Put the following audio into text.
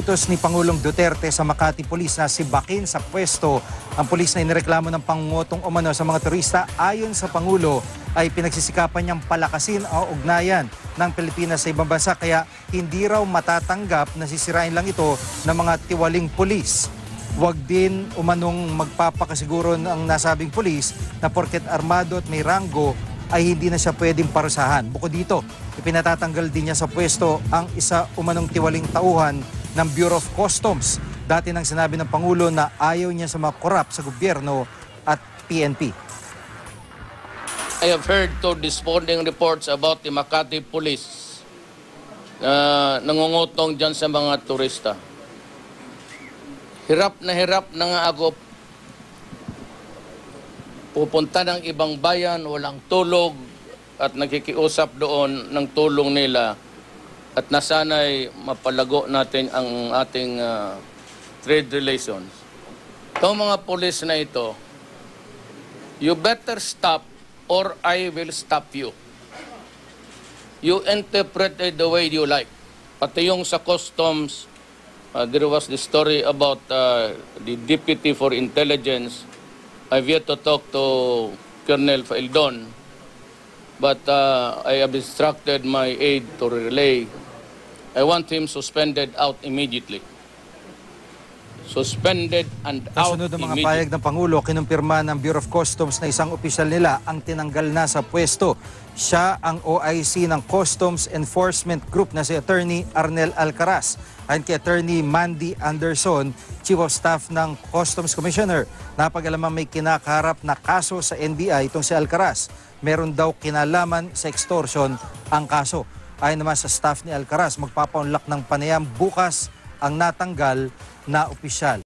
Inutos ni Pangulong Duterte sa Makati Police na sibakin sa pwesto ang pulis na inireklamo ng pangungutong umano sa mga turista. Ayon sa Pangulo ay pinagsisikapan niyang palakasin ang ugnayan ng Pilipinas sa ibang bansa, kaya hindi raw matatanggap na sisirain lang ito ng mga tiwaling pulis. Huwag din umanong magpapakasiguro ng nasabing pulis na porket armado at may ranggo ay hindi na siya pwedeng parusahan. Bukod dito, ipinatatanggal din niya sa pwesto ang isa umanong tiwaling tauhan ng Bureau of Customs. Dati nang sinabi ng Pangulo na ayaw niya sa mga korap sa gobyerno at PNP. I have heard two desponding reports about the Makati Police na nangungutong dyan sa mga turista. Hirap na nga ako pupunta ng ibang bayan, walang tulog at nakikiusap doon ng tulong nila at nasanay mapalago natin ang ating trade relations. Itong mga pulis na ito, you better stop or I will stop you. You interpret it the way you like. Pati yung sa customs, there was the story about the Deputy for Intelligence. I've yet to talk to Colonel Faildon, but I have instructed my aide to relay. I want him suspended out immediately. Suspended and out Kasunod ng mga immediately. payag ng Pangulo, kinumpirma ng Bureau of Customs na isang opisyal nila ang tinanggal na sa pwesto. Siya ang OIC ng Customs Enforcement Group na si Attorney Arnel Alcaraz. Ayon kay Attorney Mandy Anderson, Chief of Staff ng Customs Commissioner, napag-alamang may kinakaharap na kaso sa NBI itong si Alcaraz. Meron daw kinalaman sa extortion ang kaso. Ayon naman sa staff ni Alcaraz, magpapaunlak ng panayam bukas ang natanggal na opisyal.